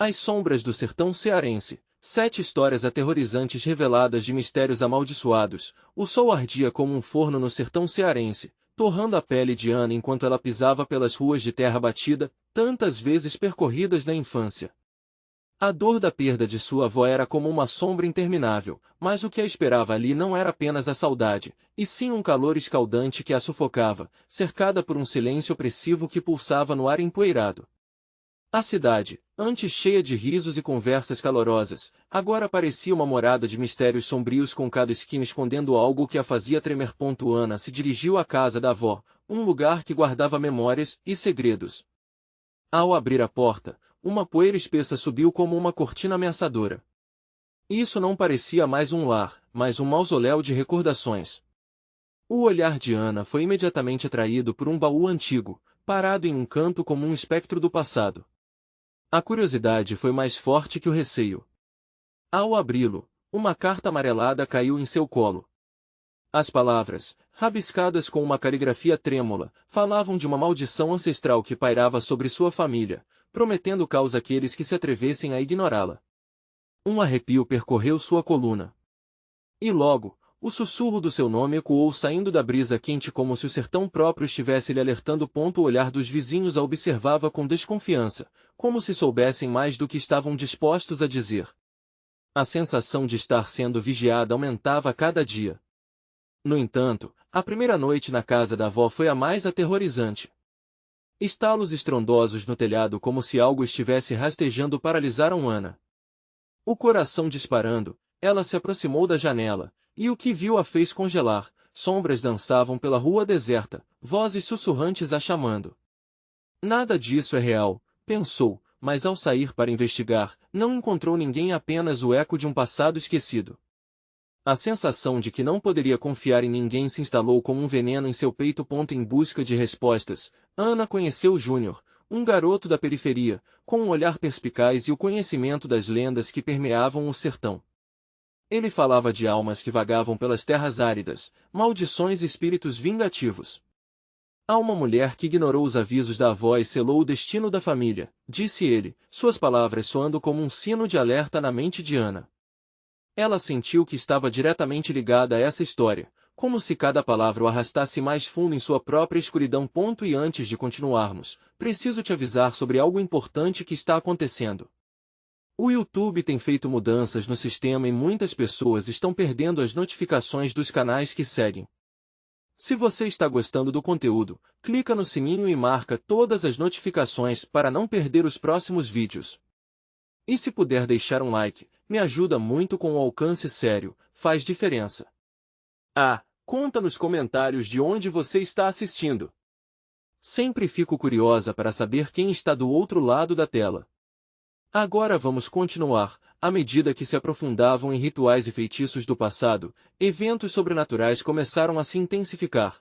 As Sombras do Sertão Cearense. 7 histórias aterrorizantes reveladas de mistérios amaldiçoados. O sol ardia como um forno no sertão cearense, torrando a pele de Ana enquanto ela pisava pelas ruas de terra batida, tantas vezes percorridas na infância. A dor da perda de sua avó era como uma sombra interminável, mas o que a esperava ali não era apenas a saudade, e sim um calor escaldante que a sufocava, cercada por um silêncio opressivo que pulsava no ar empoeirado. A cidade, antes cheia de risos e conversas calorosas, agora parecia uma morada de mistérios sombrios com cada esquina escondendo algo que a fazia tremer. Ana se dirigiu à casa da avó, um lugar que guardava memórias e segredos. Ao abrir a porta, uma poeira espessa subiu como uma cortina ameaçadora. Isso não parecia mais um lar, mas um mausoléu de recordações. O olhar de Ana foi imediatamente atraído por um baú antigo, parado em um canto como um espectro do passado. A curiosidade foi mais forte que o receio. Ao abri-lo, uma carta amarelada caiu em seu colo. As palavras, rabiscadas com uma caligrafia trêmula, falavam de uma maldição ancestral que pairava sobre sua família, prometendo caos àqueles que se atrevessem a ignorá-la. Um arrepio percorreu sua coluna. E logo, o sussurro do seu nome ecoou saindo da brisa quente como se o sertão próprio estivesse lhe alertando. O olhar dos vizinhos a observava com desconfiança, como se soubessem mais do que estavam dispostos a dizer. A sensação de estar sendo vigiada aumentava a cada dia. No entanto, a primeira noite na casa da avó foi a mais aterrorizante. Estalos estrondosos no telhado como se algo estivesse rastejando paralisaram Ana. O coração disparando, ela se aproximou da janela, e o que viu a fez congelar. Sombras dançavam pela rua deserta, vozes sussurrantes a chamando. Nada disso é real, pensou, mas ao sair para investigar, não encontrou ninguém, apenas o eco de um passado esquecido. A sensação de que não poderia confiar em ninguém se instalou como um veneno em seu peito. Em busca de respostas, Ana conheceu Júnior, um garoto da periferia, com um olhar perspicaz e o conhecimento das lendas que permeavam o sertão. Ele falava de almas que vagavam pelas terras áridas, maldições e espíritos vingativos. Há uma mulher que ignorou os avisos da avó e selou o destino da família, disse ele, suas palavras soando como um sino de alerta na mente de Ana. Ela sentiu que estava diretamente ligada a essa história, como se cada palavra o arrastasse mais fundo em sua própria escuridão. E antes de continuarmos, preciso te avisar sobre algo importante que está acontecendo. O YouTube tem feito mudanças no sistema e muitas pessoas estão perdendo as notificações dos canais que seguem. Se você está gostando do conteúdo, clica no sininho e marca todas as notificações para não perder os próximos vídeos. E se puder deixar um like, me ajuda muito com o alcance sério, faz diferença. Conta nos comentários de onde você está assistindo. Sempre fico curiosa para saber quem está do outro lado da tela. Agora vamos continuar. À medida que se aprofundavam em rituais e feitiços do passado, eventos sobrenaturais começaram a se intensificar.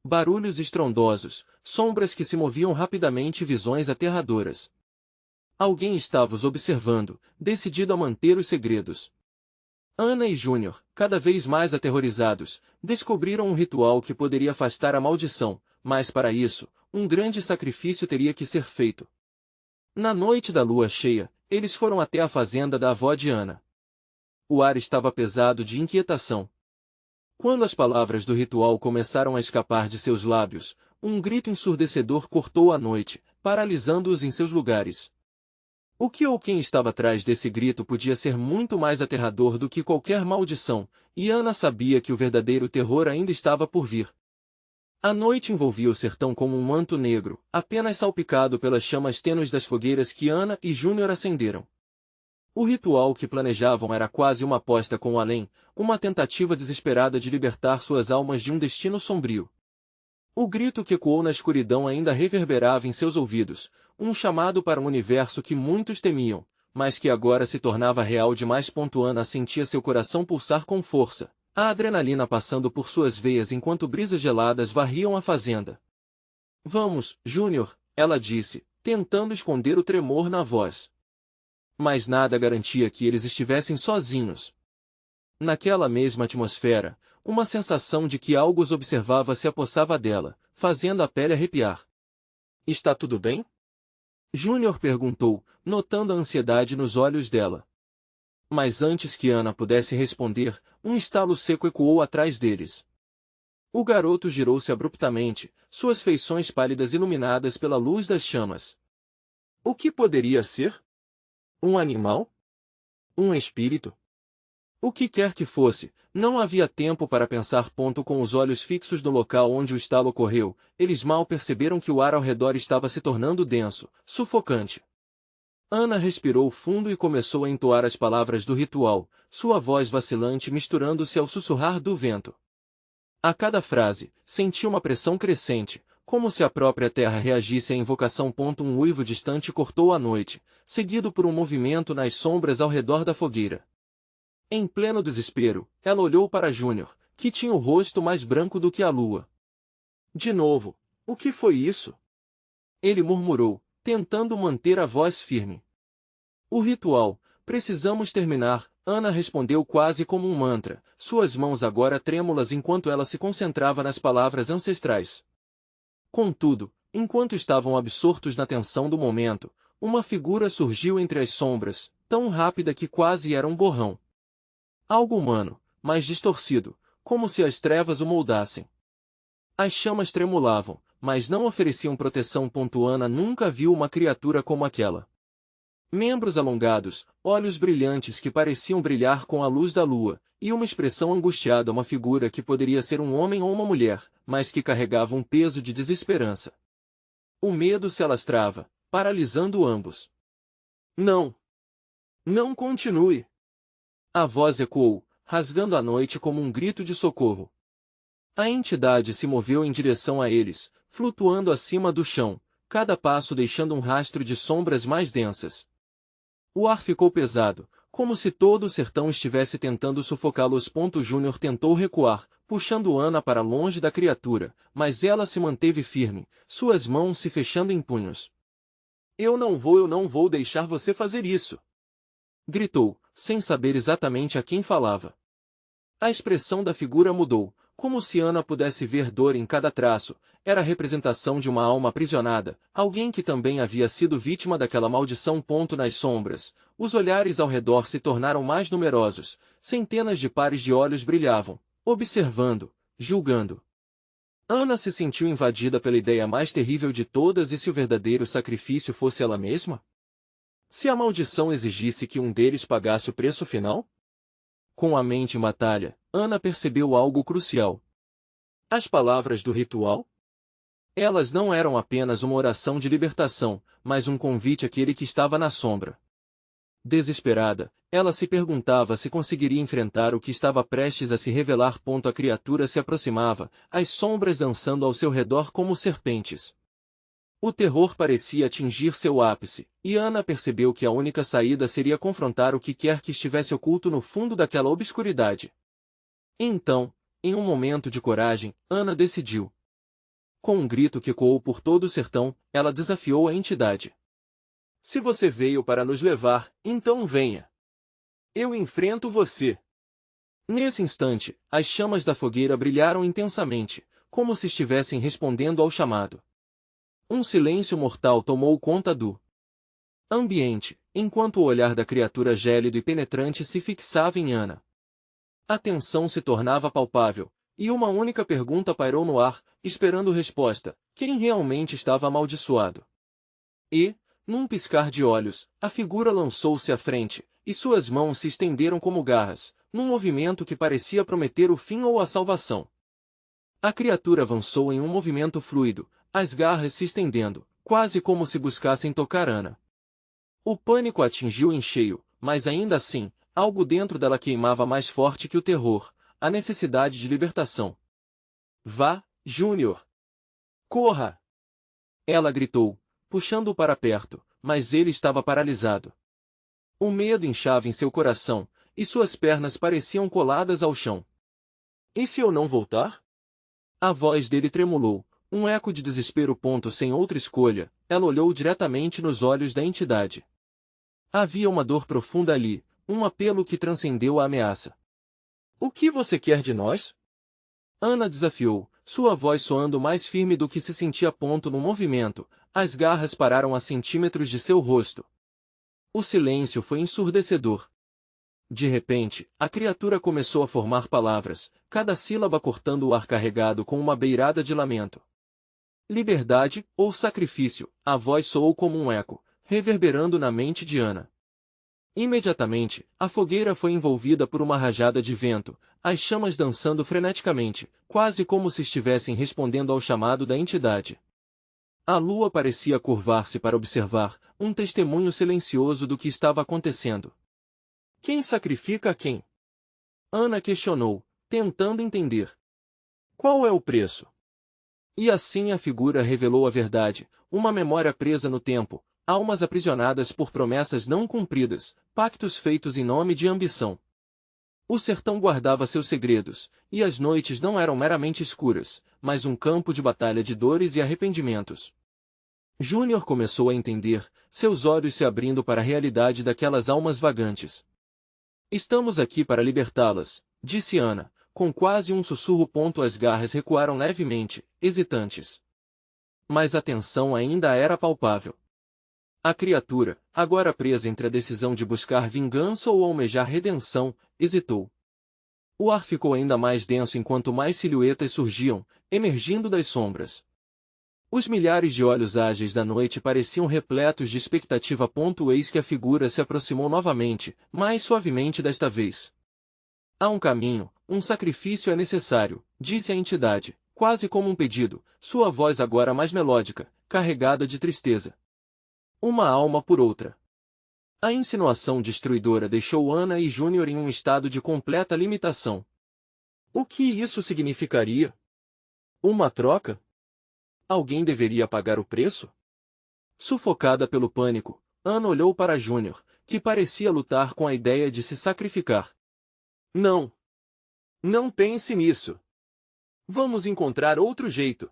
Barulhos estrondosos, sombras que se moviam rapidamente e visões aterradoras. Alguém estava os observando, decidido a manter os segredos. Ana e Júnior, cada vez mais aterrorizados, descobriram um ritual que poderia afastar a maldição, mas para isso, um grande sacrifício teria que ser feito. Na noite da lua cheia, eles foram até a fazenda da avó de Ana. O ar estava pesado de inquietação. Quando as palavras do ritual começaram a escapar de seus lábios, um grito ensurdecedor cortou a noite, paralisando-os em seus lugares. O que ou quem estava atrás desse grito podia ser muito mais aterrador do que qualquer maldição, e Ana sabia que o verdadeiro terror ainda estava por vir. A noite envolvia o sertão como um manto negro, apenas salpicado pelas chamas tênues das fogueiras que Ana e Júnior acenderam. O ritual que planejavam era quase uma aposta com o além, uma tentativa desesperada de libertar suas almas de um destino sombrio. O grito que ecoou na escuridão ainda reverberava em seus ouvidos, um chamado para um universo que muitos temiam, mas que agora se tornava real demais. Ana sentia seu coração pulsar com força, a adrenalina passando por suas veias enquanto brisas geladas varriam a fazenda. Vamos, Júnior, ela disse, tentando esconder o tremor na voz. Mas nada garantia que eles estivessem sozinhos. Naquela mesma atmosfera, uma sensação de que algo os observava se apossava dela, fazendo a pele arrepiar. Está tudo bem? Júnior perguntou, notando a ansiedade nos olhos dela. Mas antes que Ana pudesse responder, um estalo seco ecoou atrás deles. O garoto girou-se abruptamente, suas feições pálidas iluminadas pela luz das chamas. O que poderia ser? Um animal? Um espírito? O que quer que fosse, não havia tempo para pensar. Com os olhos fixos no local onde o estalo ocorreu, eles mal perceberam que o ar ao redor estava se tornando denso, sufocante. Ana respirou fundo e começou a entoar as palavras do ritual, sua voz vacilante misturando-se ao sussurrar do vento. A cada frase, sentiu uma pressão crescente, como se a própria terra reagisse à invocação. Um uivo distante cortou a noite, seguido por um movimento nas sombras ao redor da fogueira. Em pleno desespero, ela olhou para Júnior, que tinha o rosto mais branco do que a lua. De novo, o que foi isso? Ele murmurou, tentando manter a voz firme. O ritual, precisamos terminar, Ana respondeu quase como um mantra, suas mãos agora trêmulas enquanto ela se concentrava nas palavras ancestrais. Contudo, enquanto estavam absortos na tensão do momento, uma figura surgiu entre as sombras, tão rápida que quase era um borrão. Algo humano, mas distorcido, como se as trevas o moldassem. As chamas tremulavam, mas não ofereciam proteção. Ana nunca viu uma criatura como aquela. Membros alongados, olhos brilhantes que pareciam brilhar com a luz da lua, e uma expressão angustiada, uma figura que poderia ser um homem ou uma mulher, mas que carregava um peso de desesperança. O medo se alastrava, paralisando ambos. Não! Não continue! A voz ecoou, rasgando a noite como um grito de socorro. A entidade se moveu em direção a eles, flutuando acima do chão, cada passo deixando um rastro de sombras mais densas. O ar ficou pesado, como se todo o sertão estivesse tentando sufocá-los. Júnior tentou recuar, puxando Ana para longe da criatura, mas ela se manteve firme, suas mãos se fechando em punhos. Eu não vou deixar você fazer isso! Gritou, sem saber exatamente a quem falava. A expressão da figura mudou, como se Ana pudesse ver dor em cada traço. Era a representação de uma alma aprisionada, alguém que também havia sido vítima daquela maldição. Nas sombras, os olhares ao redor se tornaram mais numerosos, centenas de pares de olhos brilhavam, observando, julgando. Ana se sentiu invadida pela ideia mais terrível de todas. E se o verdadeiro sacrifício fosse ela mesma? Se a maldição exigisse que um deles pagasse o preço final? Com a mente em batalha, Ana percebeu algo crucial. As palavras do ritual? Elas não eram apenas uma oração de libertação, mas um convite àquele que estava na sombra. Desesperada, ela se perguntava se conseguiria enfrentar o que estava prestes a se revelar. A criatura se aproximava, as sombras dançando ao seu redor como serpentes. O terror parecia atingir seu ápice, e Ana percebeu que a única saída seria confrontar o que quer que estivesse oculto no fundo daquela obscuridade. Então, em um momento de coragem, Ana decidiu. Com um grito que ecoou por todo o sertão, ela desafiou a entidade. Se você veio para nos levar, então venha. Eu enfrento você. Nesse instante, as chamas da fogueira brilharam intensamente, como se estivessem respondendo ao chamado. Um silêncio mortal tomou conta do ambiente, enquanto o olhar da criatura gélido e penetrante se fixava em Ana. A tensão se tornava palpável, e uma única pergunta pairou no ar, esperando resposta: quem realmente estava amaldiçoado? E, num piscar de olhos, a figura lançou-se à frente, e suas mãos se estenderam como garras, num movimento que parecia prometer o fim ou a salvação. A criatura avançou em um movimento fluido, as garras se estendendo, quase como se buscassem tocar Ana. O pânico a atingiu em cheio, mas ainda assim, algo dentro dela queimava mais forte que o terror, a necessidade de libertação. Vá, Júnior! Corra! Ela gritou, puxando-o para perto, mas ele estava paralisado. O medo inchava em seu coração, e suas pernas pareciam coladas ao chão. E se eu não voltar? A voz dele tremulou, um eco de desespero. Sem outra escolha, ela olhou diretamente nos olhos da entidade. Havia uma dor profunda ali, um apelo que transcendeu a ameaça. O que você quer de nós? Ana desafiou, sua voz soando mais firme do que se sentia. No movimento, as garras pararam a centímetros de seu rosto. O silêncio foi ensurdecedor. De repente, a criatura começou a formar palavras, cada sílaba cortando o ar carregado com uma beirada de lamento. Liberdade, ou sacrifício, a voz soou como um eco, reverberando na mente de Ana. Imediatamente, a fogueira foi envolvida por uma rajada de vento, as chamas dançando freneticamente, quase como se estivessem respondendo ao chamado da entidade. A lua parecia curvar-se para observar, um testemunho silencioso do que estava acontecendo. Quem sacrifica a quem? Ana questionou, tentando entender. Qual é o preço? E assim a figura revelou a verdade, uma memória presa no tempo, almas aprisionadas por promessas não cumpridas, pactos feitos em nome de ambição. O sertão guardava seus segredos, e as noites não eram meramente escuras, mas um campo de batalha de dores e arrependimentos. Júnior começou a entender, seus olhos se abrindo para a realidade daquelas almas vagantes. Estamos aqui para libertá-las, disse Ana, com quase um sussurro. As garras recuaram levemente, hesitantes. Mas a tensão ainda era palpável. A criatura, agora presa entre a decisão de buscar vingança ou almejar redenção, hesitou. O ar ficou ainda mais denso enquanto mais silhuetas surgiam, emergindo das sombras. Os milhares de olhos ágeis da noite pareciam repletos de expectativa. Eis que a figura se aproximou novamente, mais suavemente desta vez. Há um caminho, um sacrifício é necessário, disse a entidade, quase como um pedido, sua voz agora mais melódica, carregada de tristeza. Uma alma por outra. A insinuação destruidora deixou Ana e Júnior em um estado de completa limitação. O que isso significaria? Uma troca? Alguém deveria pagar o preço? Sufocada pelo pânico, Ana olhou para Júnior, que parecia lutar com a ideia de se sacrificar. Não. Não pense nisso. Vamos encontrar outro jeito.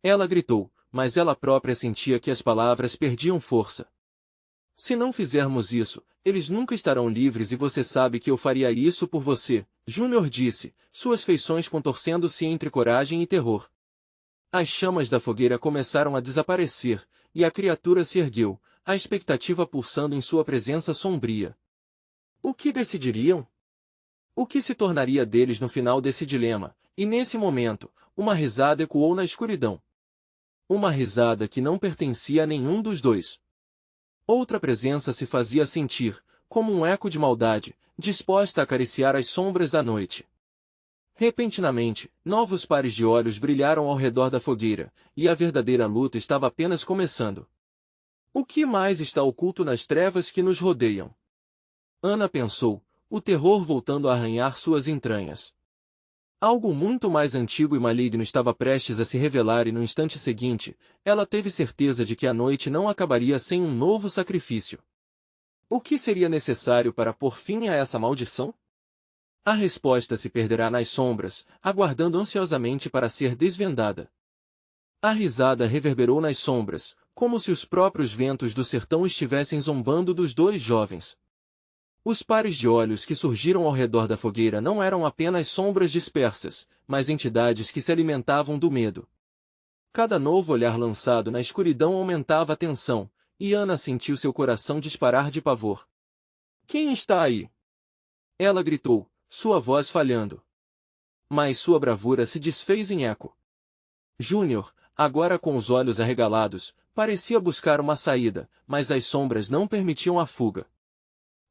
Ela gritou, mas ela própria sentia que as palavras perdiam força. Se não fizermos isso, eles nunca estarão livres e você sabe que eu faria isso por você, Júnior disse, suas feições contorcendo-se entre coragem e terror. As chamas da fogueira começaram a desaparecer, e a criatura se ergueu, a expectativa pulsando em sua presença sombria. O que decidiriam? O que se tornaria deles no final desse dilema? E nesse momento, uma risada ecoou na escuridão. Uma risada que não pertencia a nenhum dos dois. Outra presença se fazia sentir, como um eco de maldade, disposta a acariciar as sombras da noite. Repentinamente, novos pares de olhos brilharam ao redor da fogueira, e a verdadeira luta estava apenas começando. O que mais está oculto nas trevas que nos rodeiam? Ana pensou, o terror voltando a arranhar suas entranhas. Algo muito mais antigo e maligno estava prestes a se revelar e no instante seguinte, ela teve certeza de que a noite não acabaria sem um novo sacrifício. O que seria necessário para pôr fim a essa maldição? A resposta se perderá nas sombras, aguardando ansiosamente para ser desvendada. A risada reverberou nas sombras, como se os próprios ventos do sertão estivessem zombando dos dois jovens. Os pares de olhos que surgiram ao redor da fogueira não eram apenas sombras dispersas, mas entidades que se alimentavam do medo. Cada novo olhar lançado na escuridão aumentava a tensão, e Ana sentiu seu coração disparar de pavor. Quem está aí? Ela gritou, sua voz falhando. Mas sua bravura se desfez em eco. Júnior, agora com os olhos arregalados, parecia buscar uma saída, mas as sombras não permitiam a fuga.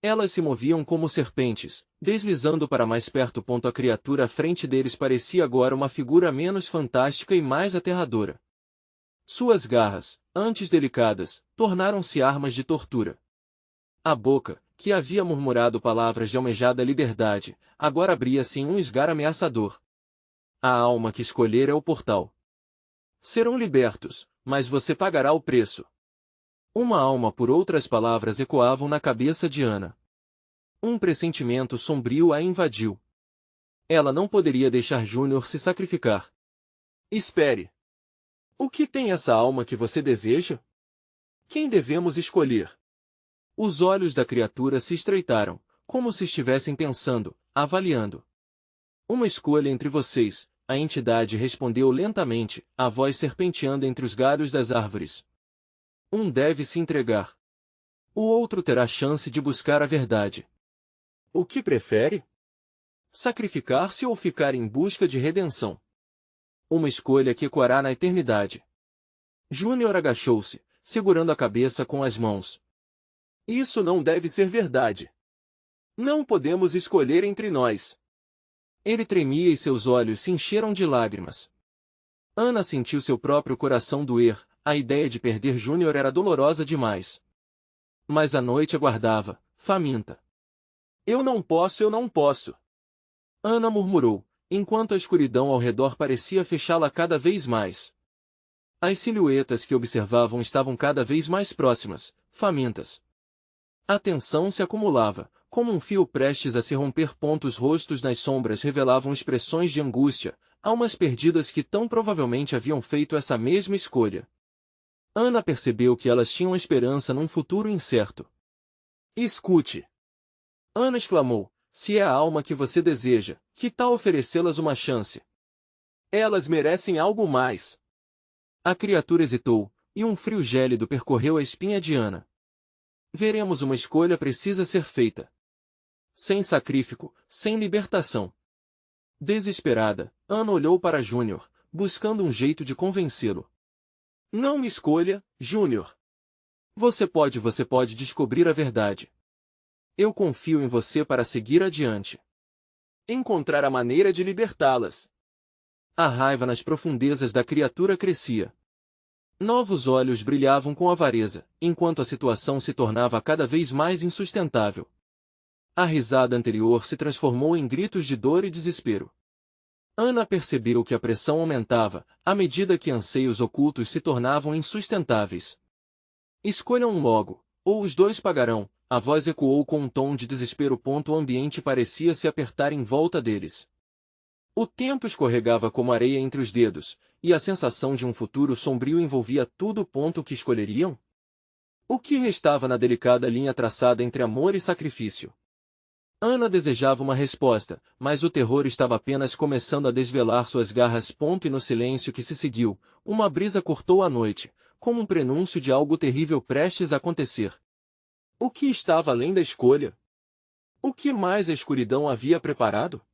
Elas se moviam como serpentes, deslizando para mais perto. A criatura à frente deles parecia agora uma figura menos fantástica e mais aterradora. Suas garras, antes delicadas, tornaram-se armas de tortura. A boca, que havia murmurado palavras de almejada liberdade, agora abria-se em um esgar ameaçador. A alma que escolher é o portal. Serão libertos, mas você pagará o preço. Uma alma, por outras palavras, ecoavam na cabeça de Ana. Um pressentimento sombrio a invadiu. Ela não poderia deixar Júnior se sacrificar. Espere. O que tem essa alma que você deseja? Quem devemos escolher? Os olhos da criatura se estreitaram, como se estivessem pensando, avaliando. Uma escolha entre vocês, a entidade respondeu lentamente, a voz serpenteando entre os galhos das árvores. Um deve se entregar. O outro terá chance de buscar a verdade. O que prefere? Sacrificar-se ou ficar em busca de redenção? Uma escolha que ecoará na eternidade. Júnior agachou-se, segurando a cabeça com as mãos. Isso não deve ser verdade. Não podemos escolher entre nós. Ele tremia e seus olhos se encheram de lágrimas. Ana sentiu seu próprio coração doer, a ideia de perder Júnior era dolorosa demais. Mas a noite aguardava, faminta. Eu não posso. Ana murmurou, enquanto a escuridão ao redor parecia fechá-la cada vez mais. As silhuetas que observavam estavam cada vez mais próximas, famintas. A tensão se acumulava, como um fio prestes a se romper. Os rostos nas sombras revelavam expressões de angústia, almas perdidas que tão provavelmente haviam feito essa mesma escolha. Ana percebeu que elas tinham esperança num futuro incerto. Escute! Ana exclamou, se é a alma que você deseja, que tal oferecê-las uma chance? Elas merecem algo mais. A criatura hesitou, e um frio gélido percorreu a espinha de Ana. Veremos, uma escolha precisa ser feita. Sem sacrifício, sem libertação. Desesperada, Ana olhou para Júnior, buscando um jeito de convencê-lo. Não me escolha, Júnior. Você pode descobrir a verdade. Eu confio em você para seguir adiante. Encontrar a maneira de libertá-las. A raiva nas profundezas da criatura crescia. Novos olhos brilhavam com avareza, enquanto a situação se tornava cada vez mais insustentável. A risada anterior se transformou em gritos de dor e desespero. Ana percebeu que a pressão aumentava, à medida que anseios ocultos se tornavam insustentáveis. Escolham logo, ou os dois pagarão, a voz ecoou com um tom de desespero. O ambiente parecia se apertar em volta deles. O tempo escorregava como areia entre os dedos, e a sensação de um futuro sombrio envolvia tudo. O que escolheriam? O que restava na delicada linha traçada entre amor e sacrifício? Ana desejava uma resposta, mas o terror estava apenas começando a desvelar suas garras. E no silêncio que se seguiu, uma brisa cortou a noite, como um prenúncio de algo terrível prestes a acontecer. O que estava além da escolha? O que mais a escuridão havia preparado?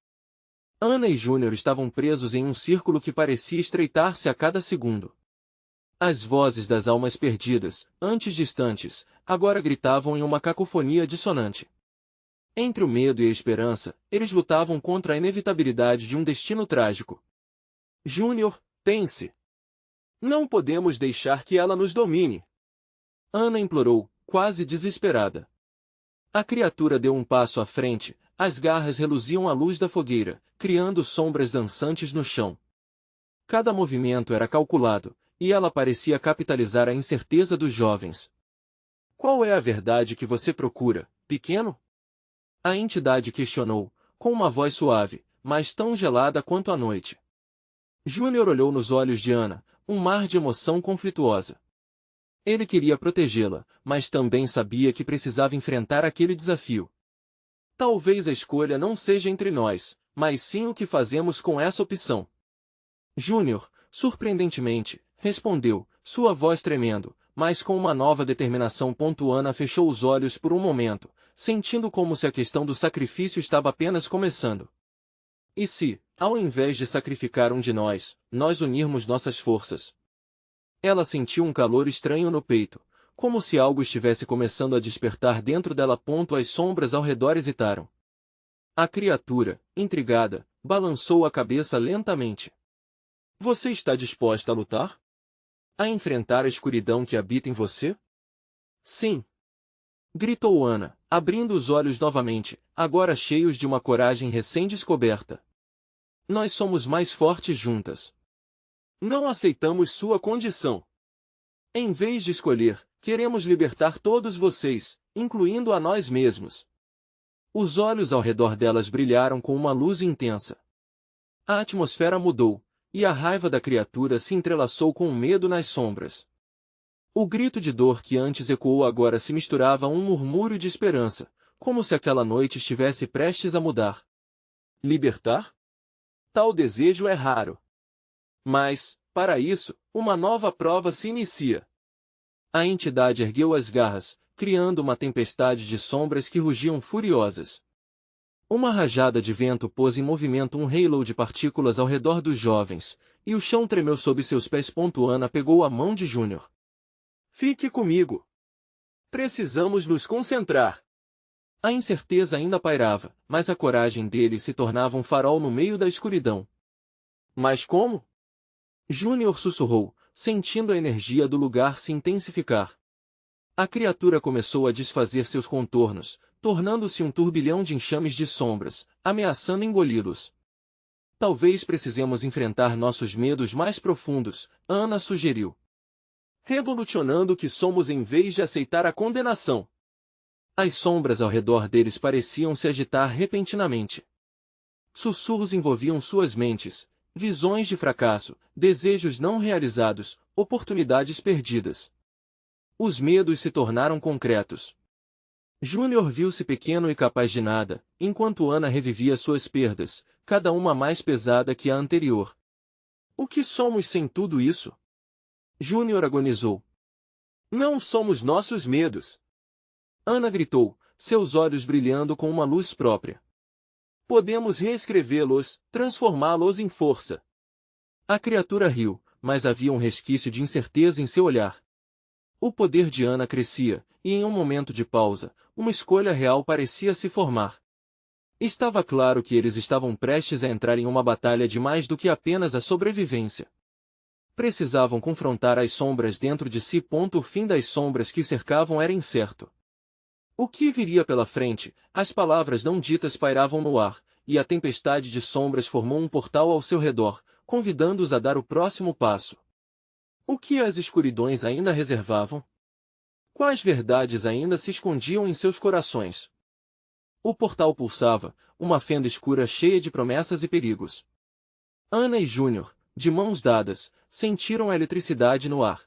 Ana e Júnior estavam presos em um círculo que parecia estreitar-se a cada segundo. As vozes das almas perdidas, antes distantes, agora gritavam em uma cacofonia dissonante. Entre o medo e a esperança, eles lutavam contra a inevitabilidade de um destino trágico. Júnior, pense! Não podemos deixar que ela nos domine! Ana implorou, quase desesperada. A criatura deu um passo à frente, as garras reluziam à luz da fogueira, criando sombras dançantes no chão. Cada movimento era calculado, e ela parecia capitalizar a incerteza dos jovens. Qual é a verdade que você procura, pequeno? A entidade questionou, com uma voz suave, mas tão gelada quanto a noite. Júnior olhou nos olhos de Ana, um mar de emoção conflituosa. Ele queria protegê-la, mas também sabia que precisava enfrentar aquele desafio. Talvez a escolha não seja entre nós, mas sim o que fazemos com essa opção. Júnior, surpreendentemente, respondeu, sua voz tremendo, mas com uma nova determinação. Ana fechou os olhos por um momento, sentindo como se a questão do sacrifício estava apenas começando. E se, ao invés de sacrificar um de nós, nós unirmos nossas forças? Ela sentiu um calor estranho no peito, como se algo estivesse começando a despertar dentro dela. As sombras ao redor hesitaram. A criatura, intrigada, balançou a cabeça lentamente. Você está disposta a lutar? A enfrentar a escuridão que habita em você? Sim! Gritou Ana, abrindo os olhos novamente, agora cheios de uma coragem recém-descoberta. Nós somos mais fortes juntas. Não aceitamos sua condição. Em vez de escolher, queremos libertar todos vocês, incluindo a nós mesmos. Os olhos ao redor delas brilharam com uma luz intensa. A atmosfera mudou, e a raiva da criatura se entrelaçou com o medo nas sombras. O grito de dor que antes ecoou agora se misturava a um murmúrio de esperança, como se aquela noite estivesse prestes a mudar. Libertar? Tal desejo é raro. Mas, para isso, uma nova prova se inicia. A entidade ergueu as garras, criando uma tempestade de sombras que rugiam furiosas. Uma rajada de vento pôs em movimento um halo de partículas ao redor dos jovens, e o chão tremeu sob seus pés. Ana pegou a mão de Júnior. Fique comigo. Precisamos nos concentrar. A incerteza ainda pairava, mas a coragem dele se tornava um farol no meio da escuridão. Mas como? Júnior sussurrou, sentindo a energia do lugar se intensificar. A criatura começou a desfazer seus contornos, tornando-se um turbilhão de enxames de sombras, ameaçando engoli-los. Talvez precisemos enfrentar nossos medos mais profundos, Ana sugeriu. Revolucionando o que somos em vez de aceitar a condenação. As sombras ao redor deles pareciam se agitar repentinamente. Sussurros envolviam suas mentes, visões de fracasso, desejos não realizados, oportunidades perdidas. Os medos se tornaram concretos. Júnior viu-se pequeno e capaz de nada, enquanto Ana revivia suas perdas, cada uma mais pesada que a anterior. O que somos sem tudo isso? Júnior agonizou. Não somos nossos medos. Ana gritou, seus olhos brilhando com uma luz própria. Podemos reescrevê-los, transformá-los em força. A criatura riu, mas havia um resquício de incerteza em seu olhar. O poder de Ana crescia, e em um momento de pausa, uma escolha real parecia se formar. Estava claro que eles estavam prestes a entrar em uma batalha de mais do que apenas a sobrevivência. Precisavam confrontar as sombras dentro de si. O fim das sombras que cercavam era incerto. O que viria pela frente? As palavras não ditas pairavam no ar, e a tempestade de sombras formou um portal ao seu redor, convidando-os a dar o próximo passo. O que as escuridões ainda reservavam? Quais verdades ainda se escondiam em seus corações? O portal pulsava, uma fenda escura cheia de promessas e perigos. Ana e Júnior, de mãos dadas, sentiram a eletricidade no ar.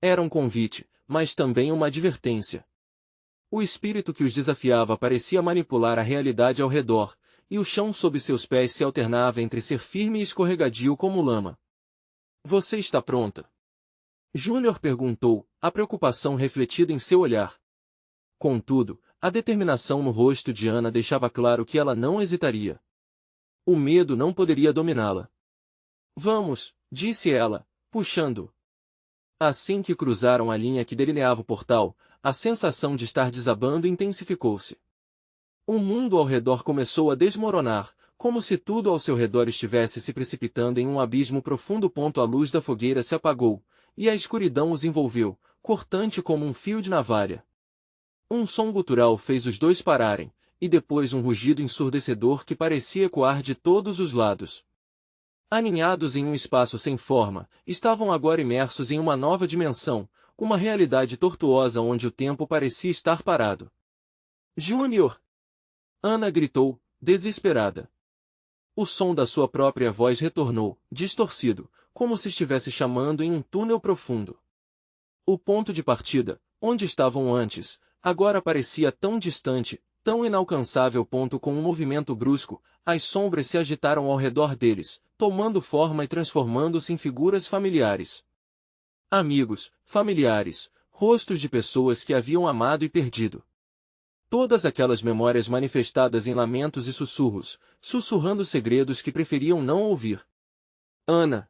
Era um convite, mas também uma advertência. O espírito que os desafiava parecia manipular a realidade ao redor, e o chão sob seus pés se alternava entre ser firme e escorregadio como lama. Você está pronta? Júnior perguntou, a preocupação refletida em seu olhar. Contudo, a determinação no rosto de Ana deixava claro que ela não hesitaria. O medo não poderia dominá-la. Vamos, disse ela, puxando. Assim que cruzaram a linha que delineava o portal, a sensação de estar desabando intensificou-se. O mundo ao redor começou a desmoronar, como se tudo ao seu redor estivesse se precipitando em um abismo profundo. A luz da fogueira se apagou, e a escuridão os envolveu, cortante como um fio de navalha. Um som gutural fez os dois pararem, e depois um rugido ensurdecedor que parecia ecoar de todos os lados. Aninhados em um espaço sem forma, estavam agora imersos em uma nova dimensão, uma realidade tortuosa onde o tempo parecia estar parado. Júnior! Ana gritou, desesperada. O som da sua própria voz retornou, distorcido, como se estivesse chamando em um túnel profundo. O ponto de partida, onde estavam antes, agora parecia tão distante, tão inalcançável. Com um movimento brusco, as sombras se agitaram ao redor deles, tomando forma e transformando-se em figuras familiares. Amigos, familiares, rostos de pessoas que haviam amado e perdido. Todas aquelas memórias manifestadas em lamentos e sussurros, sussurrando segredos que preferiam não ouvir. Ana!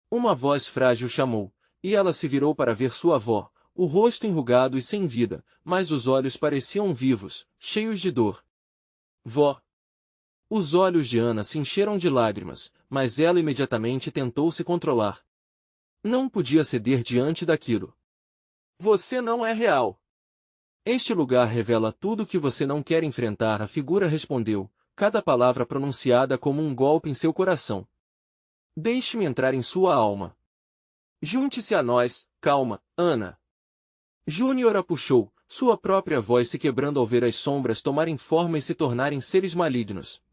Uma voz frágil chamou, e ela se virou para ver sua avó, o rosto enrugado e sem vida, mas os olhos pareciam vivos, cheios de dor. Vó! Os olhos de Ana se encheram de lágrimas, mas ela imediatamente tentou se controlar. Não podia ceder diante daquilo. Você não é real. Este lugar revela tudo o que você não quer enfrentar. A figura respondeu, cada palavra pronunciada como um golpe em seu coração. Deixe-me entrar em sua alma. Junte-se a nós, calma, Ana. Júnior a puxou, sua própria voz se quebrando ao ver as sombras tomarem forma e se tornarem seres malignos.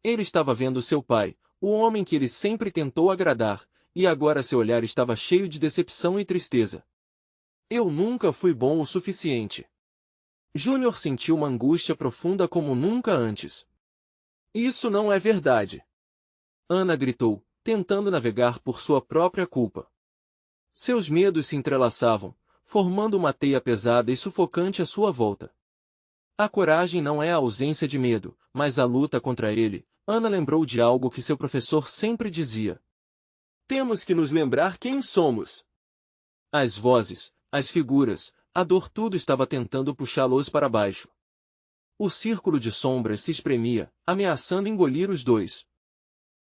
Ele estava vendo seu pai, o homem que ele sempre tentou agradar, e agora seu olhar estava cheio de decepção e tristeza. Eu nunca fui bom o suficiente. Júnior sentiu uma angústia profunda como nunca antes. Isso não é verdade. Ana gritou, tentando navegar por sua própria culpa. Seus medos se entrelaçavam, formando uma teia pesada e sufocante à sua volta. A coragem não é a ausência de medo, mas a luta contra ele. Ana lembrou de algo que seu professor sempre dizia. Temos que nos lembrar quem somos. As vozes, as figuras, a dor, tudo estava tentando puxá-los para baixo. O círculo de sombras se espremia, ameaçando engolir os dois.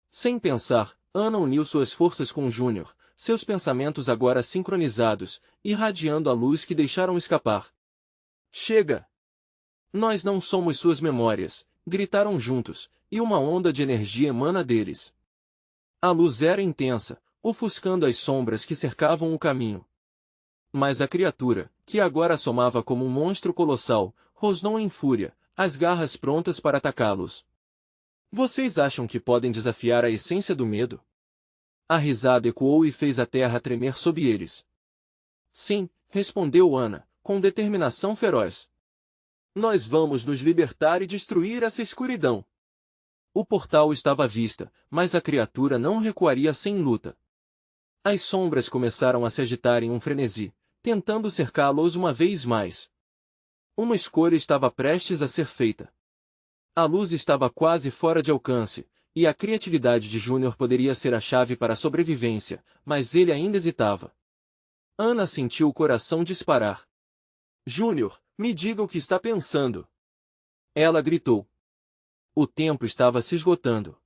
Sem pensar, Ana uniu suas forças com Júnior, seus pensamentos agora sincronizados, irradiando a luz que deixaram escapar. Chega! Nós não somos suas memórias, gritaram juntos, e uma onda de energia emana deles. A luz era intensa, ofuscando as sombras que cercavam o caminho. Mas a criatura, que agora assomava como um monstro colossal, rosnou em fúria, as garras prontas para atacá-los. Vocês acham que podem desafiar a essência do medo? A risada ecoou e fez a terra tremer sob eles. Sim, respondeu Ana, com determinação feroz. Nós vamos nos libertar e destruir essa escuridão. O portal estava à vista, mas a criatura não recuaria sem luta. As sombras começaram a se agitar em um frenesi, tentando cercá-los uma vez mais. Uma escolha estava prestes a ser feita. A luz estava quase fora de alcance, e a criatividade de Júnior poderia ser a chave para a sobrevivência, mas ele ainda hesitava. Ana sentiu o coração disparar. Júnior, me diga o que está pensando. Ela gritou. O tempo estava se esgotando.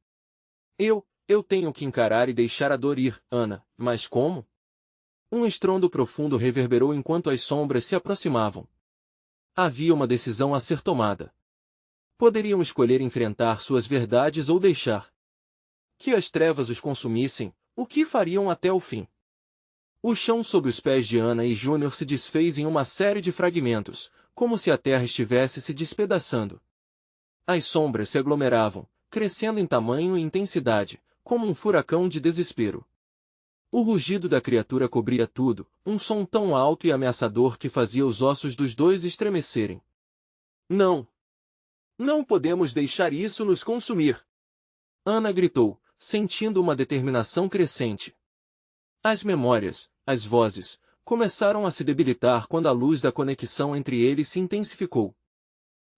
Eu tenho que encarar e deixar a dor ir, Ana, mas como? Um estrondo profundo reverberou enquanto as sombras se aproximavam. Havia uma decisão a ser tomada. Poderiam escolher enfrentar suas verdades ou deixar que as trevas os consumissem. O que fariam até o fim? O chão sob os pés de Ana e Júnior se desfez em uma série de fragmentos, como se a terra estivesse se despedaçando. As sombras se aglomeravam, crescendo em tamanho e intensidade, como um furacão de desespero. O rugido da criatura cobria tudo, um som tão alto e ameaçador que fazia os ossos dos dois estremecerem. Não! Não podemos deixar isso nos consumir! Ana gritou, sentindo uma determinação crescente. As memórias, as vozes, começaram a se debilitar quando a luz da conexão entre eles se intensificou.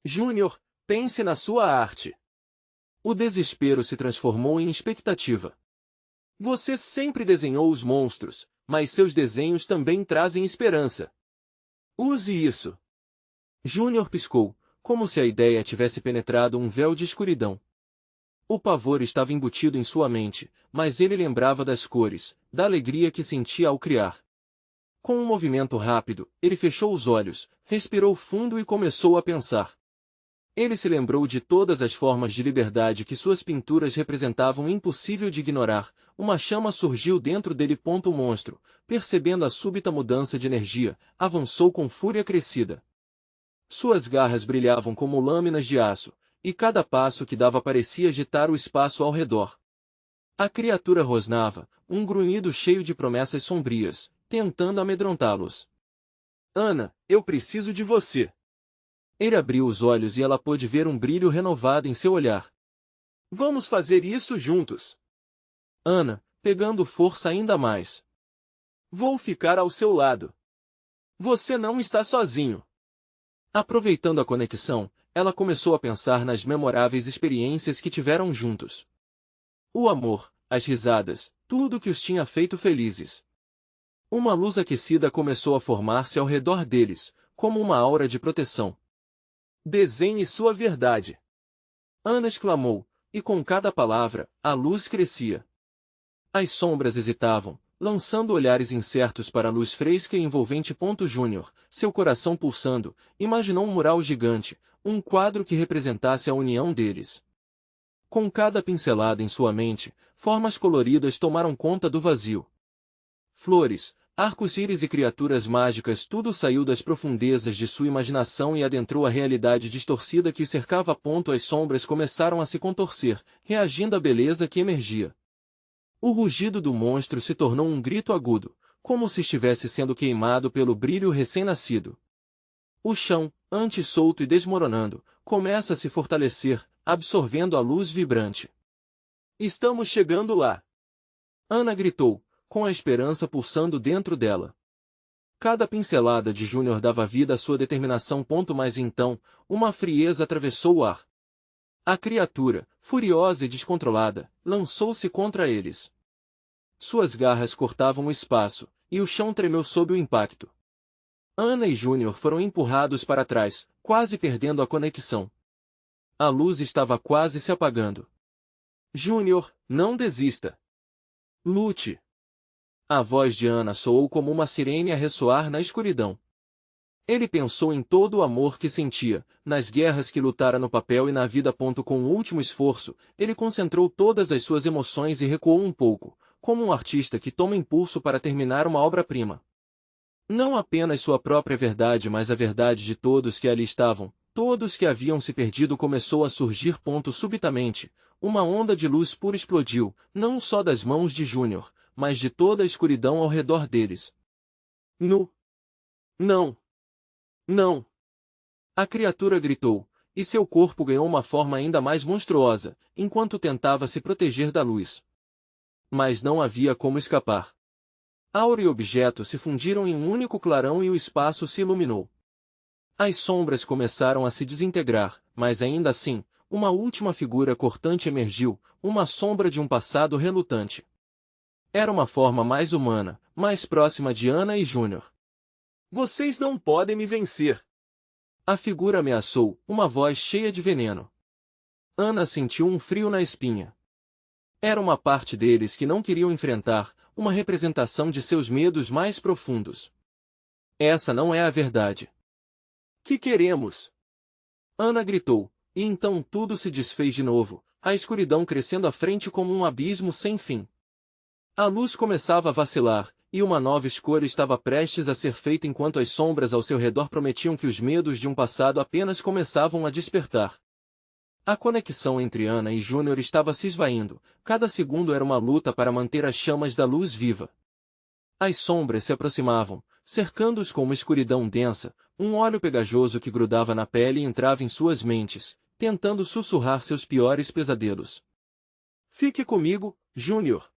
Júnior, pense na sua arte. O desespero se transformou em expectativa. Você sempre desenhou os monstros, mas seus desenhos também trazem esperança. Use isso. Júnior piscou, como se a ideia tivesse penetrado um véu de escuridão. O pavor estava embutido em sua mente, mas ele lembrava das cores, da alegria que sentia ao criar. Com um movimento rápido, ele fechou os olhos, respirou fundo e começou a pensar. Ele se lembrou de todas as formas de liberdade que suas pinturas representavam, impossível de ignorar. Uma chama surgiu dentro dele. O monstro, percebendo a súbita mudança de energia, avançou com fúria crescida. Suas garras brilhavam como lâminas de aço, e cada passo que dava parecia agitar o espaço ao redor. A criatura rosnava, um grunhido cheio de promessas sombrias, tentando amedrontá-los. Ana, eu preciso de você. Ele abriu os olhos e ela pôde ver um brilho renovado em seu olhar. Vamos fazer isso juntos. Ana, pegando força ainda mais. Vou ficar ao seu lado. Você não está sozinho. Aproveitando a conexão, ela começou a pensar nas memoráveis experiências que tiveram juntos. O amor, as risadas, tudo que os tinha feito felizes. Uma luz aquecida começou a formar-se ao redor deles, como uma aura de proteção. Desenhe sua verdade. Ana exclamou, e com cada palavra, a luz crescia. As sombras hesitavam, lançando olhares incertos para a luz fresca e envolvente. Júnior, seu coração pulsando, imaginou um mural gigante, um quadro que representasse a união deles. Com cada pincelada em sua mente, formas coloridas tomaram conta do vazio. Flores, arco-íris e criaturas mágicas, tudo saiu das profundezas de sua imaginação e adentrou a realidade distorcida que os cercava. As sombras começaram a se contorcer, reagindo à beleza que emergia. O rugido do monstro se tornou um grito agudo, como se estivesse sendo queimado pelo brilho recém-nascido. O chão, antes solto e desmoronando, começa a se fortalecer, absorvendo a luz vibrante. Estamos chegando lá! Ana gritou, com a esperança pulsando dentro dela. Cada pincelada de Júnior dava vida à sua determinação. Mas então, uma frieza atravessou o ar. A criatura, furiosa e descontrolada, lançou-se contra eles. Suas garras cortavam o espaço, e o chão tremeu sob o impacto. Ana e Júnior foram empurrados para trás, quase perdendo a conexão. A luz estava quase se apagando. Júnior, não desista. Lute. A voz de Ana soou como uma sirene a ressoar na escuridão. Ele pensou em todo o amor que sentia, nas guerras que lutara no papel e na vida. Com o último esforço, ele concentrou todas as suas emoções e recuou um pouco, como um artista que toma impulso para terminar uma obra-prima. Não apenas sua própria verdade, mas a verdade de todos que ali estavam, todos que haviam se perdido, começou a surgir. Subitamente, uma onda de luz pura explodiu, não só das mãos de Júnior, mas de toda a escuridão ao redor deles. Nu! Não! Não! A criatura gritou, e seu corpo ganhou uma forma ainda mais monstruosa, enquanto tentava se proteger da luz. Mas não havia como escapar. Aura e objeto se fundiram em um único clarão e o espaço se iluminou. As sombras começaram a se desintegrar, mas ainda assim, uma última figura cortante emergiu, uma sombra de um passado relutante. Era uma forma mais humana, mais próxima de Ana e Júnior. Vocês não podem me vencer! A figura ameaçou, uma voz cheia de veneno. Ana sentiu um frio na espinha. Era uma parte deles que não queriam enfrentar, uma representação de seus medos mais profundos. Essa não é a verdade. Que queremos? Ana gritou, e então tudo se desfez de novo, a escuridão crescendo à frente como um abismo sem fim. A luz começava a vacilar, e uma nova escolha estava prestes a ser feita enquanto as sombras ao seu redor prometiam que os medos de um passado apenas começavam a despertar. A conexão entre Ana e Júnior estava se esvaindo, cada segundo era uma luta para manter as chamas da luz viva. As sombras se aproximavam, cercando-os com uma escuridão densa, um óleo pegajoso que grudava na pele e entrava em suas mentes, tentando sussurrar seus piores pesadelos. Fique comigo, Júnior!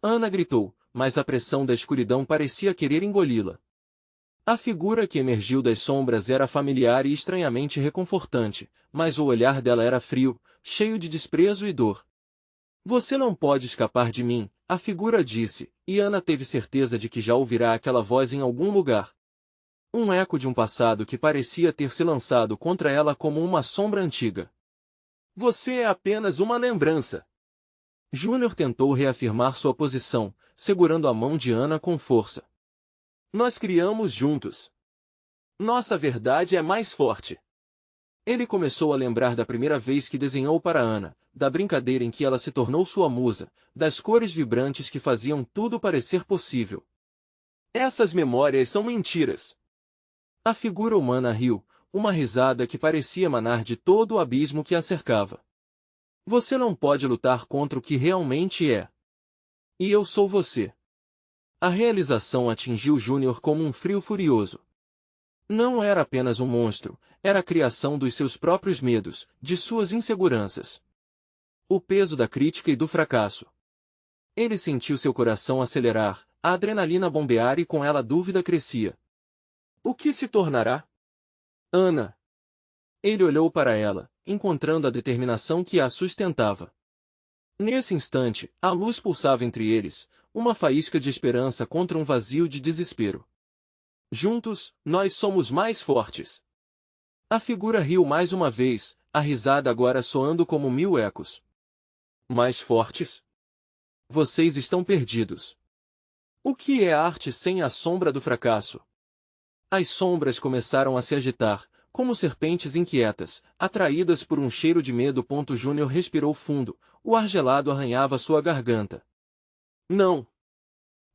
Ana gritou, mas a pressão da escuridão parecia querer engoli-la. A figura que emergiu das sombras era familiar e estranhamente reconfortante, mas o olhar dela era frio, cheio de desprezo e dor. Você não pode escapar de mim, a figura disse, e Ana teve certeza de que já ouvirá aquela voz em algum lugar. Um eco de um passado que parecia ter se lançado contra ela como uma sombra antiga. Você é apenas uma lembrança. Júnior tentou reafirmar sua posição, segurando a mão de Ana com força. Nós criamos juntos. Nossa verdade é mais forte. Ele começou a lembrar da primeira vez que desenhou para Ana, da brincadeira em que ela se tornou sua musa, das cores vibrantes que faziam tudo parecer possível. Essas memórias são mentiras. A figura humana riu, uma risada que parecia emanar de todo o abismo que a cercava. Você não pode lutar contra o que realmente é. E eu sou você. A realização atingiu Júnior como um frio furioso. Não era apenas um monstro, era a criação dos seus próprios medos, de suas inseguranças. O peso da crítica e do fracasso. Ele sentiu seu coração acelerar, a adrenalina bombear e com ela a dúvida crescia. O que se tornará? Ana. Ele olhou para ela, encontrando a determinação que a sustentava. Nesse instante, a luz pulsava entre eles, uma faísca de esperança contra um vazio de desespero. Juntos, nós somos mais fortes. A figura riu mais uma vez, a risada agora soando como 1000 ecos. Mais fortes? Vocês estão perdidos. O que é arte sem a sombra do fracasso? As sombras começaram a se agitar, como serpentes inquietas, atraídas por um cheiro de medo. Júnior respirou fundo, o ar gelado arranhava sua garganta. Não!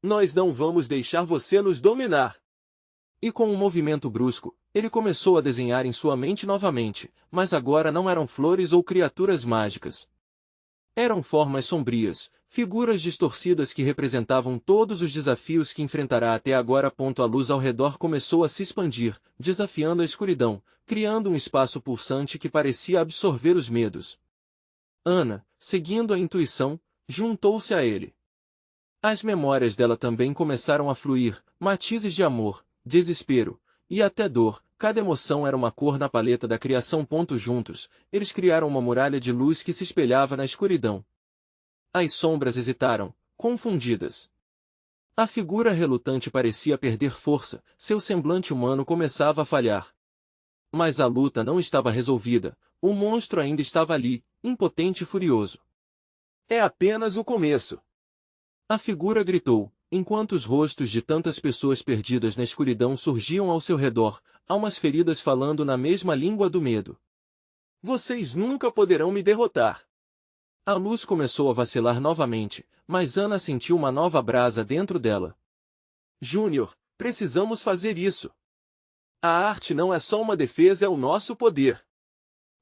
Nós não vamos deixar você nos dominar! E com um movimento brusco, ele começou a desenhar em sua mente novamente, mas agora não eram flores ou criaturas mágicas. Eram formas sombrias, figuras distorcidas que representavam todos os desafios que enfrentará até agora. A luz ao redor começou a se expandir, desafiando a escuridão, criando um espaço pulsante que parecia absorver os medos. Ana, seguindo a intuição, juntou-se a ele. As memórias dela também começaram a fluir, matizes de amor, desespero e até dor. Cada emoção era uma cor na paleta da criação. Juntos, eles criaram uma muralha de luz que se espelhava na escuridão. As sombras hesitaram, confundidas. A figura relutante parecia perder força, seu semblante humano começava a falhar. Mas a luta não estava resolvida, o monstro ainda estava ali, impotente e furioso. É apenas o começo. A figura gritou, enquanto os rostos de tantas pessoas perdidas na escuridão surgiam ao seu redor, almas feridas falando na mesma língua do medo. Vocês nunca poderão me derrotar. A luz começou a vacilar novamente, mas Ana sentiu uma nova brasa dentro dela. Júnior, precisamos fazer isso. A arte não é só uma defesa, é o nosso poder.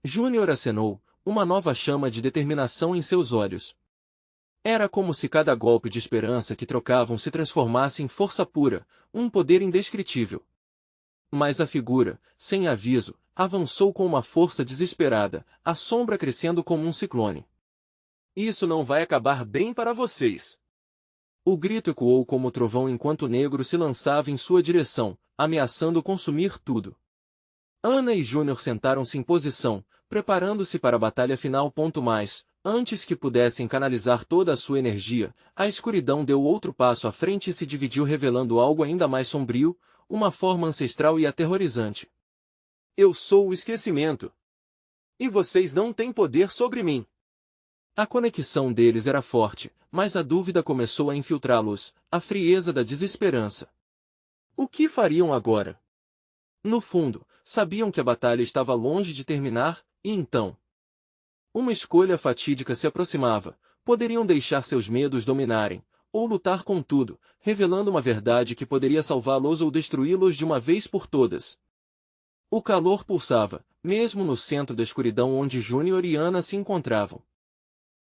Júnior acenou, uma nova chama de determinação em seus olhos. Era como se cada golpe de esperança que trocavam se transformasse em força pura, um poder indescritível. Mas a figura, sem aviso, avançou com uma força desesperada, a sombra crescendo como um ciclone. Isso não vai acabar bem para vocês. O grito ecoou como trovão enquanto o negro se lançava em sua direção, ameaçando consumir tudo. Ana e Júnior sentaram-se em posição, preparando-se para a batalha final. Mas, antes que pudessem canalizar toda a sua energia, a escuridão deu outro passo à frente e se dividiu, revelando algo ainda mais sombrio, uma forma ancestral e aterrorizante. Eu sou o esquecimento. E vocês não têm poder sobre mim. A conexão deles era forte, mas a dúvida começou a infiltrá-los, a frieza da desesperança. O que fariam agora? No fundo, sabiam que a batalha estava longe de terminar, e então uma escolha fatídica se aproximava. Poderiam deixar seus medos dominarem, ou lutar com tudo, revelando uma verdade que poderia salvá-los ou destruí-los de uma vez por todas. O calor pulsava, mesmo no centro da escuridão onde Júnior e Ana se encontravam.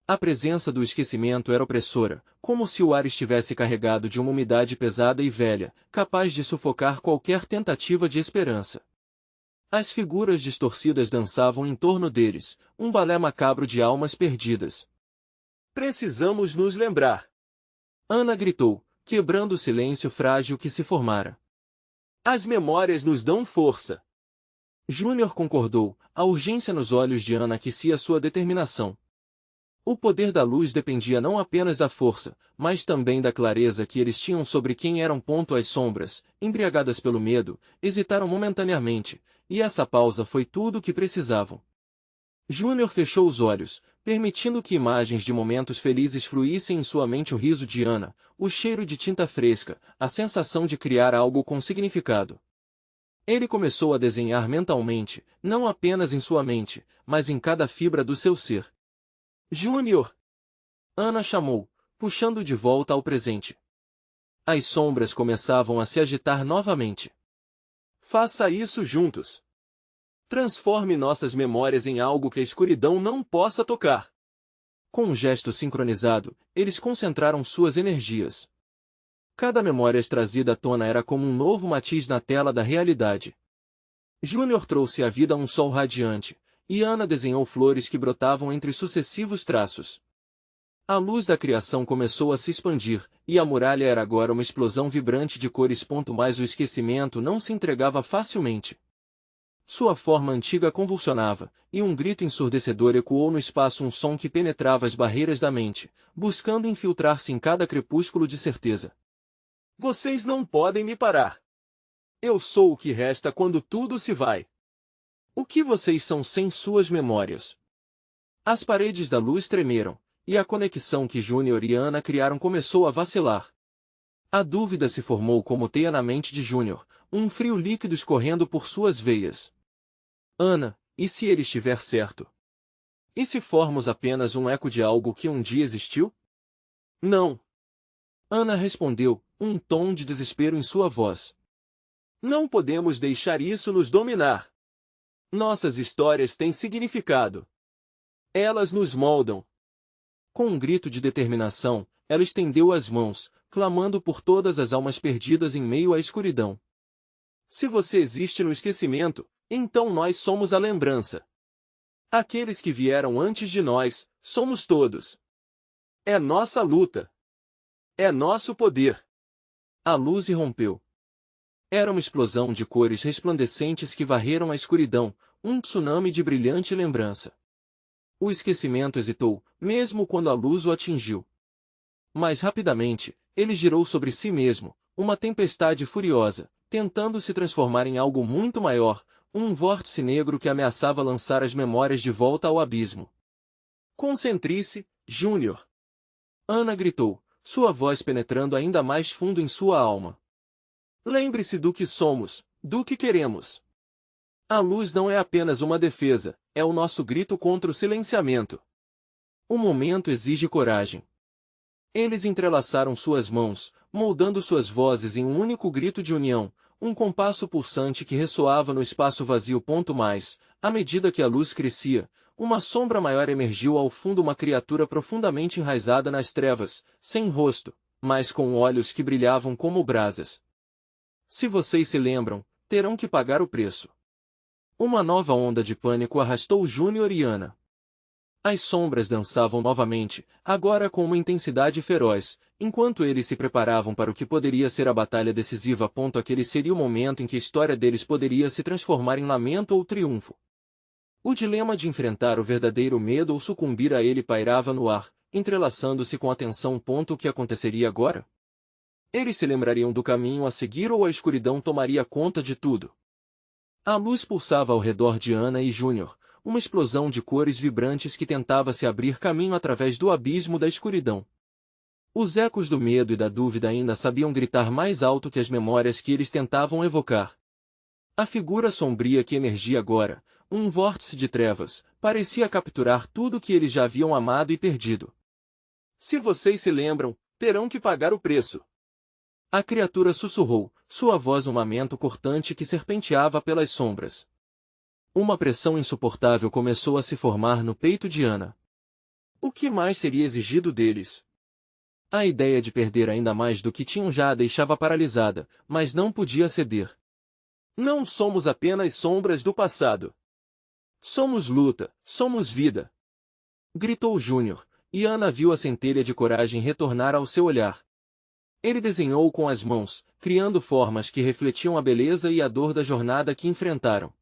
A presença do esquecimento era opressora, como se o ar estivesse carregado de uma umidade pesada e velha, capaz de sufocar qualquer tentativa de esperança. As figuras distorcidas dançavam em torno deles, um balé macabro de almas perdidas. Precisamos nos lembrar. Ana gritou, quebrando o silêncio frágil que se formara. As memórias nos dão força. Júnior concordou, a urgência nos olhos de Ana aquecia sua determinação. O poder da luz dependia não apenas da força, mas também da clareza que eles tinham sobre quem eram. As sombras, embriagadas pelo medo, hesitaram momentaneamente, e essa pausa foi tudo o que precisavam. Júnior fechou os olhos, permitindo que imagens de momentos felizes fluíssem em sua mente: o riso de Ana, o cheiro de tinta fresca, a sensação de criar algo com significado. Ele começou a desenhar mentalmente, não apenas em sua mente, mas em cada fibra do seu ser. Júnior! Ana chamou, puxando de volta ao presente. As sombras começavam a se agitar novamente. Faça isso juntos. Transforme nossas memórias em algo que a escuridão não possa tocar. Com um gesto sincronizado, eles concentraram suas energias. Cada memória trazida à tona era como um novo matiz na tela da realidade. Júnior trouxe à vida um sol radiante, e Ana desenhou flores que brotavam entre sucessivos traços. A luz da criação começou a se expandir, e a muralha era agora uma explosão vibrante de cores. Mas o esquecimento não se entregava facilmente. Sua forma antiga convulsionava, e um grito ensurdecedor ecoou no espaço, um som que penetrava as barreiras da mente, buscando infiltrar-se em cada crepúsculo de certeza. Vocês não podem me parar. Eu sou o que resta quando tudo se vai. O que vocês são sem suas memórias? As paredes da luz tremeram, e a conexão que Júnior e Ana criaram começou a vacilar. A dúvida se formou como teia na mente de Júnior, um frio líquido escorrendo por suas veias. Ana, e se ele estiver certo? E se formos apenas um eco de algo que um dia existiu? Não. Ana respondeu, um tom de desespero em sua voz. Não podemos deixar isso nos dominar. Nossas histórias têm significado. Elas nos moldam. Com um grito de determinação, ela estendeu as mãos, clamando por todas as almas perdidas em meio à escuridão. Se você existe no esquecimento, então nós somos a lembrança. Aqueles que vieram antes de nós, somos todos. É nossa luta. É nosso poder. A luz irrompeu. Era uma explosão de cores resplandecentes que varreram a escuridão, um tsunami de brilhante lembrança. O esquecimento hesitou, mesmo quando a luz o atingiu. Mas rapidamente, ele girou sobre si mesmo, uma tempestade furiosa, tentando se transformar em algo muito maior, um vórtice negro que ameaçava lançar as memórias de volta ao abismo. Concentre-se, Júnior! Ana gritou, sua voz penetrando ainda mais fundo em sua alma. Lembre-se do que somos, do que queremos. A luz não é apenas uma defesa, é o nosso grito contra o silenciamento. O momento exige coragem. Eles entrelaçaram suas mãos, moldando suas vozes em um único grito de união, um compasso pulsante que ressoava no espaço vazio. Mais, à medida que a luz crescia, uma sombra maior emergiu ao fundo, uma criatura profundamente enraizada nas trevas, sem rosto, mas com olhos que brilhavam como brasas. Se vocês se lembram, terão que pagar o preço. Uma nova onda de pânico arrastou Júnior e Ana. As sombras dançavam novamente, agora com uma intensidade feroz, enquanto eles se preparavam para o que poderia ser a batalha decisiva. Aquele seria o momento em que a história deles poderia se transformar em lamento ou triunfo. O dilema de enfrentar o verdadeiro medo ou sucumbir a ele pairava no ar, entrelaçando-se com a tensão. O que aconteceria agora? Eles se lembrariam do caminho a seguir ou a escuridão tomaria conta de tudo? A luz pulsava ao redor de Ana e Júnior, uma explosão de cores vibrantes que tentava se abrir caminho através do abismo da escuridão. Os ecos do medo e da dúvida ainda sabiam gritar mais alto que as memórias que eles tentavam evocar. A figura sombria que emergia agora, um vórtice de trevas, parecia capturar tudo que eles já haviam amado e perdido. Se vocês se lembram, terão que pagar o preço. A criatura sussurrou, sua voz um lamento cortante que serpenteava pelas sombras. Uma pressão insuportável começou a se formar no peito de Ana. O que mais seria exigido deles? A ideia de perder ainda mais do que tinham já a deixava paralisada, mas não podia ceder. Não somos apenas sombras do passado. Somos luta, somos vida. Gritou Júnior, e Ana viu a centelha de coragem retornar ao seu olhar. Ele desenhou com as mãos, criando formas que refletiam a beleza e a dor da jornada que enfrentaram.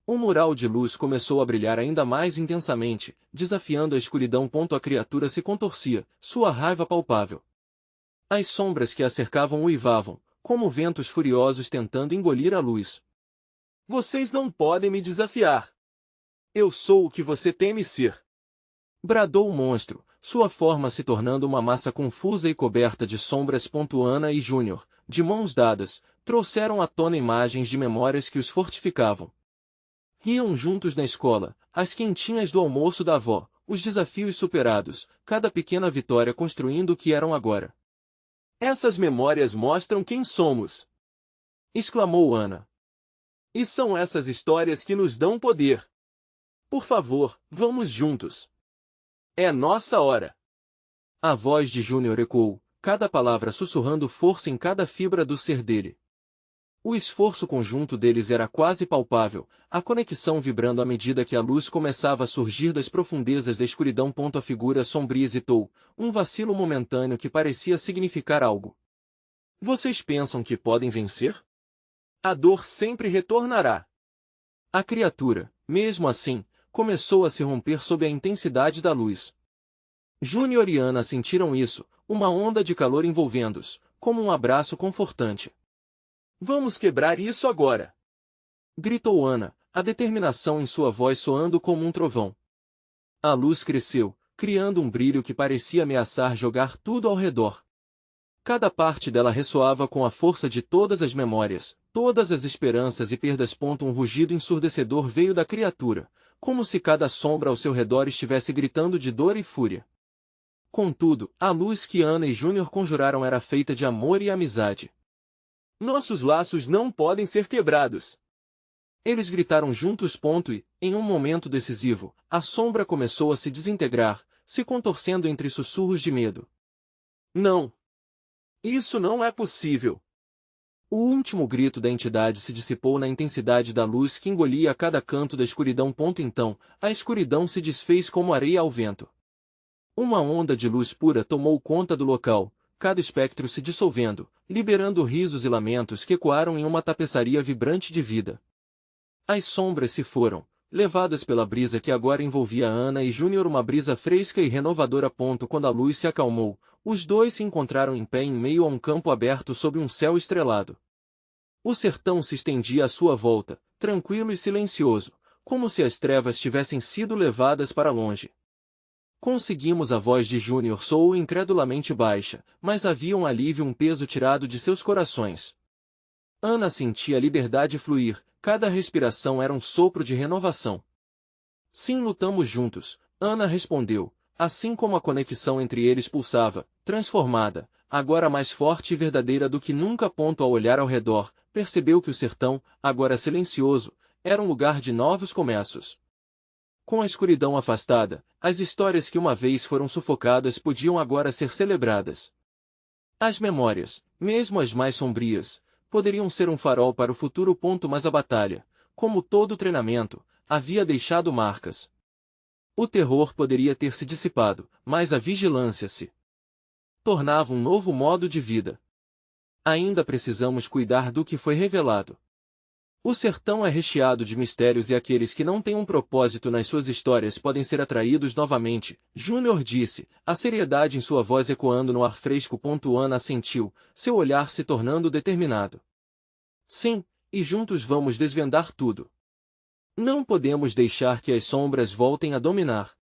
Um mural de luz começou a brilhar ainda mais intensamente, desafiando a escuridão. A criatura se contorcia, sua raiva palpável. As sombras que a cercavam uivavam, como ventos furiosos tentando engolir a luz. Vocês não podem me desafiar. Eu sou o que você teme ser. Bradou o monstro, sua forma se tornando uma massa confusa e coberta de sombras. Ana e Júnior, de mãos dadas, trouxeram à tona imagens de memórias que os fortificavam. Riam juntos na escola, as quentinhas do almoço da avó, os desafios superados, cada pequena vitória construindo o que eram agora. Essas memórias mostram quem somos! Exclamou Ana. E são essas histórias que nos dão poder. Por favor, vamos juntos. É nossa hora. A voz de Júnior ecoou, cada palavra sussurrando força em cada fibra do ser dele. O esforço conjunto deles era quase palpável, a conexão vibrando à medida que a luz começava a surgir das profundezas da escuridão. A figura sombria hesitou, um vacilo momentâneo que parecia significar algo. Vocês pensam que podem vencer? A dor sempre retornará. A criatura, mesmo assim, começou a se romper sob a intensidade da luz. Júnior e Ana sentiram isso, uma onda de calor envolvendo-os, como um abraço confortante. Vamos quebrar isso agora! Gritou Ana, a determinação em sua voz soando como um trovão. A luz cresceu, criando um brilho que parecia ameaçar jogar tudo ao redor. Cada parte dela ressoava com a força de todas as memórias, todas as esperanças e perdas. Um rugido ensurdecedor veio da criatura, como se cada sombra ao seu redor estivesse gritando de dor e fúria. Contudo, a luz que Ana e Júnior conjuraram era feita de amor e amizade. Nossos laços não podem ser quebrados. Eles gritaram juntos. E, em um momento decisivo, a sombra começou a se desintegrar, se contorcendo entre sussurros de medo. Não! Isso não é possível! O último grito da entidade se dissipou na intensidade da luz que engolia a cada canto da escuridão. Então, a escuridão se desfez como areia ao vento. Uma onda de luz pura tomou conta do local, cada espectro se dissolvendo, liberando risos e lamentos que ecoaram em uma tapeçaria vibrante de vida. As sombras se foram, levadas pela brisa que agora envolvia Ana e Júnior, uma brisa fresca e renovadora. Quando a luz se acalmou, os dois se encontraram em pé em meio a um campo aberto sob um céu estrelado. O sertão se estendia à sua volta, tranquilo e silencioso, como se as trevas tivessem sido levadas para longe. Conseguimos, a voz de Júnior soou incredulamente baixa, mas havia um alívio, um peso tirado de seus corações. Ana sentia a liberdade fluir, cada respiração era um sopro de renovação. Sim, lutamos juntos, Ana respondeu, assim como a conexão entre eles pulsava, transformada, agora mais forte e verdadeira do que nunca. Ao olhar ao redor, percebeu que o sertão, agora silencioso, era um lugar de novos começos. Com a escuridão afastada, as histórias que uma vez foram sufocadas podiam agora ser celebradas. As memórias, mesmo as mais sombrias, poderiam ser um farol para o futuro. Mas a batalha, como todo treinamento, havia deixado marcas. O terror poderia ter se dissipado, mas a vigilância se tornava um novo modo de vida. Ainda precisamos cuidar do que foi revelado. O sertão é recheado de mistérios e aqueles que não têm um propósito nas suas histórias podem ser atraídos novamente, Júnior disse, a seriedade em sua voz ecoando no ar fresco. Ana assentiu, seu olhar se tornando determinado. Sim, e juntos vamos desvendar tudo. Não podemos deixar que as sombras voltem a dominar.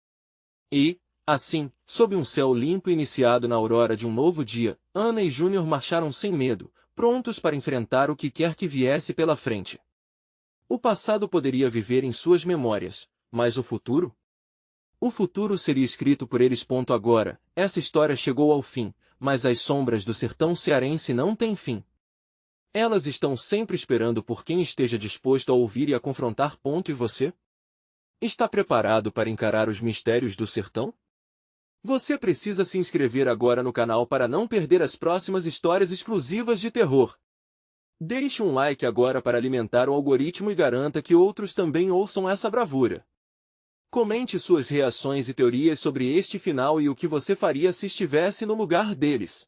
E, assim, sob um céu limpo iniciado na aurora de um novo dia, Ana e Júnior marcharam sem medo, prontos para enfrentar o que quer que viesse pela frente. O passado poderia viver em suas memórias, mas o futuro? O futuro seria escrito por eles. Agora, essa história chegou ao fim, mas as sombras do sertão cearense não têm fim. Elas estão sempre esperando por quem esteja disposto a ouvir e a confrontar. E você? Está preparado para encarar os mistérios do sertão? Você precisa se inscrever agora no canal para não perder as próximas histórias exclusivas de terror. Deixe um like agora para alimentar o algoritmo e garanta que outros também ouçam essa bravura. Comente suas reações e teorias sobre este final e o que você faria se estivesse no lugar deles.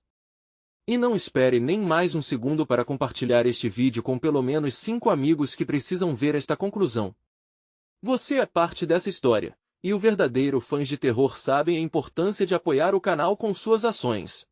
E não espere nem mais um segundo para compartilhar este vídeo com pelo menos 5 amigos que precisam ver esta conclusão. Você é parte dessa história, e o verdadeiro fãs de terror sabem a importância de apoiar o canal com suas ações.